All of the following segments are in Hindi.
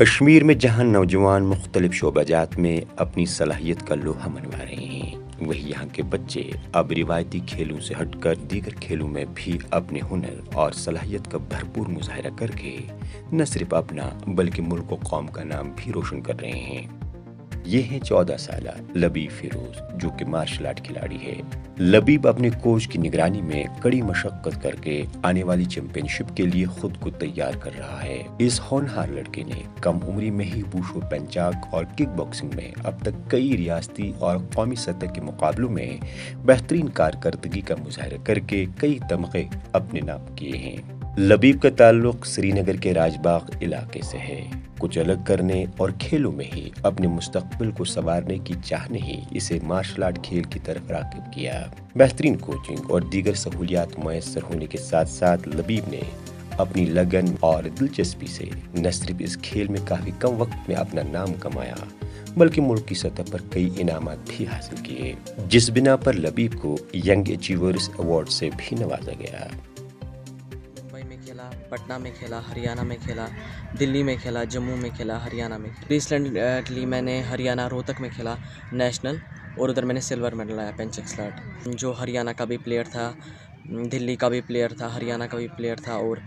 कश्मीर में जहां नौजवान मुख्तलिफ शोबाजात में अपनी सलाहियत का लोहा मनवा रहे हैं, वहीं यहाँ के बच्चे अब रिवायती खेलों से हटकर दीगर खेलों में भी अपने हुनर और सलाहियत का भरपूर मुजाहरा करके न सिर्फ अपना बल्कि मुल्क व कौम का नाम भी रोशन कर रहे हैं। ये हैं 14 साला लबीब फिरोज, जो कि मार्शल आर्ट खिलाड़ी है। लबीब अपने कोच की निगरानी में कड़ी मशक्कत करके आने वाली चैंपियनशिप के लिए खुद को तैयार कर रहा है। इस होनहार लड़के ने कम उम्री में ही वुशु, पेंचाक और किक बॉक्सिंग में अब तक कई रियासती और कौमी सतह के मुकाबलों में बेहतरीन कारकर्दगी का मुजाहरा करके कई तमगे अपने नाम किए हैं। लबीब का ताल्लुक श्रीनगर के राजबाग इलाके से है। कुछ अलग करने और खेलों में ही अपने मुस्तकबिल को संवारने की चाह ने ही इसे मार्शल आर्ट खेल की तरफ राग़िब किया। बेहतरीन कोचिंग और दीगर सहूलियात मुयस्सर होने के साथ साथ लबीब ने अपनी लगन और दिलचस्पी से न सिर्फ इस खेल में काफी कम वक्त में अपना नाम कमाया, बल्कि मुल्क की सतह पर कई इनामात भी हासिल किए, जिस बिना पर लबीब को यंग अचीवर्स अवार्ड से भी नवाजा गया। पटना में खेला, हरियाणा में खेला, दिल्ली में खेला, जम्मू में खेला, हरियाणा में खेला। रिसेंटली मैंने हरियाणा रोहतक में खेला नेशनल, और उधर मैंने सिल्वर मेडल आया पेंचक स्लैट। जो हरियाणा का भी प्लेयर था, दिल्ली का भी प्लेयर था, हरियाणा का भी प्लेयर था और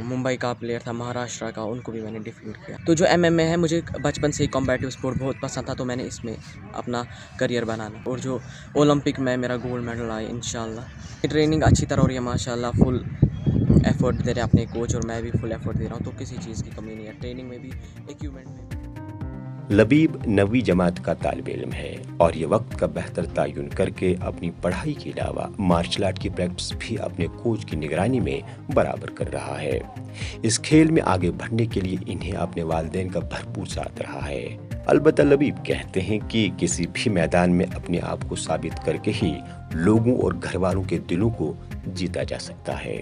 मुंबई का प्लेयर था, महाराष्ट्र का, उनको भी मैंने डिफीट किया। तो जो MMA है, मुझे बचपन से ही कॉम्बैटिव स्पोर्ट बहुत पसंद था, तो मैंने इसमें अपना करियर बनाना, और जो ओलंपिक में मेरा गोल्ड मेडल आया इंशाल्लाह। ट्रेनिंग अच्छी तरह हो रही है माशाल्लाह, फुल एफर्ट दे रहे हैं अपने कोच, और मैं भी फुल एफर्ट दे रहा हूँ, तो किसी चीज़ की कमी नहीं है, ट्रेनिंग में भी, इक्विपमेंट में भी। लबीब 9वीं जमात का तालिब इल्म है और ये वक्त का बेहतर तयन करके अपनी पढ़ाई के अलावा मार्शल आर्ट की प्रैक्टिस भी अपने कोच की निगरानी में बराबर कर रहा है। इस खेल में आगे बढ़ने के लिए इन्हें अपने वालिदैन का भरपूर साथ रहा है। अलबत्ता लबीब कहते हैं कि किसी भी मैदान में अपने आप को साबित करके ही लोगों और घर वालों के दिलों को जीता जा सकता है।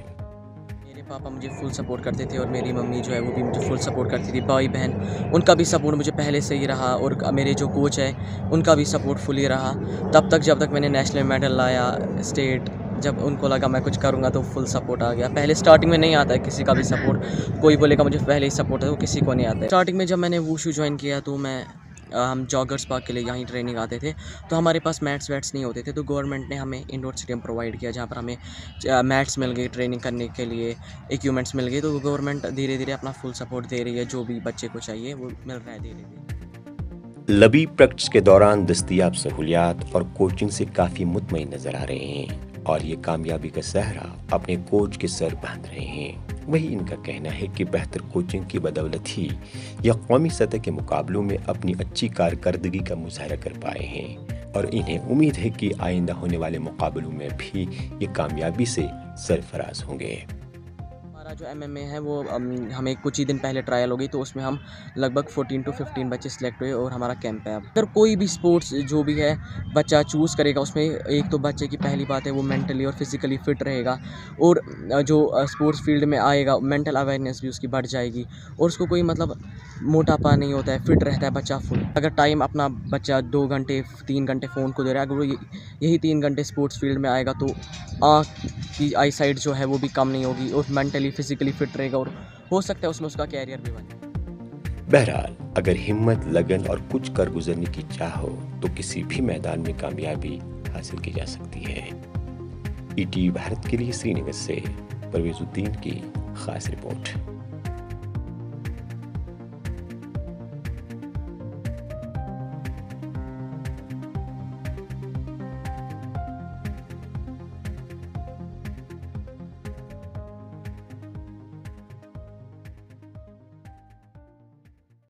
पापा मुझे फुल सपोर्ट करते थे, और मेरी मम्मी जो है वो भी मुझे फुल सपोर्ट करती थी। भाई बहन, उनका भी सपोर्ट मुझे पहले से ही रहा, और मेरे जो कोच है उनका भी सपोर्ट फुल ही रहा तब तक, जब तक मैंने नेशनल मेडल लाया, स्टेट, जब उनको लगा मैं कुछ करूँगा तो फुल सपोर्ट आ गया। पहले स्टार्टिंग में नहीं आता है किसी का भी सपोर्ट, कोई बोलेगा मुझे पहले ही सपोर्ट है, वो किसी को नहीं आता है। स्टार्टिंग में जब मैंने वुशु ज्वाइन किया, तो हम जॉगर्स पार्क के लिए यहाँ ट्रेनिंग आते थे, तो हमारे पास मैट्स वैट्स नहीं होते थे, तो गवर्नमेंट ने हमें इंडोर स्टेडियम प्रोवाइड किया, जहाँ पर हमें मैट्स मिल गए, ट्रेनिंग करने के लिए इक्विपमेंट्स मिल गए। तो गवर्नमेंट धीरे धीरे अपना फुल सपोर्ट दे रही है, जो भी बच्चे को चाहिए वो मिल रहा है धीरे धीरे। लबीब प्रैक्टिस के दौरान दस्तयाब सहूलियात और कोचिंग से काफ़ी मुतमईन नजर आ रहे हैं, और ये कामयाबी का सहरा अपने कोच के सर बांध रहे हैं। वही इनका कहना है कि बेहतर कोचिंग की बदौलत ही यह कौमी सतह के मुकाबलों में अपनी अच्छी कारकर्दगी का मुजाहरा कर पाए हैं, और इन्हें उम्मीद है कि आइंदा होने वाले मुकाबलों में भी ये कामयाबी से सरफराज होंगे। जो MMA है वो हमें कुछ ही दिन पहले ट्रायल हो गई, तो उसमें हम लगभग 14 to 15 बच्चे सिलेक्ट हुए, और हमारा कैंप है। अब अगर कोई भी स्पोर्ट्स जो भी है बच्चा चूज़ करेगा, उसमें एक तो बच्चे की पहली बात है वो मेंटली और फिजिकली फिट रहेगा, और जो स्पोर्ट्स फील्ड में आएगा मेंटल अवेयरनेस भी उसकी बढ़ जाएगी, और उसको कोई मतलब मोटापा नहीं होता है, फिट रहता है बच्चा फुल। अगर टाइम अपना बच्चा 2 घंटे 3 घंटे फ़ोन को दे रहा है, अगर वो यही 3 घंटे स्पोर्ट्स फील्ड में आएगा, तो आँख की आई साइट जो है वो भी कम नहीं होगी, और मेंटली फिजिकली फिट रहेगा, और हो सकता है उसमें उसका कैरियर भी बने। बहरहाल, अगर हिम्मत, लगन और कुछ कर गुजरने की चाह हो तो किसी भी मैदान में कामयाबी हासिल की जा सकती है। ETV भारत के लिए श्रीनगर से परवेज़ुद्दीन की खास रिपोर्ट।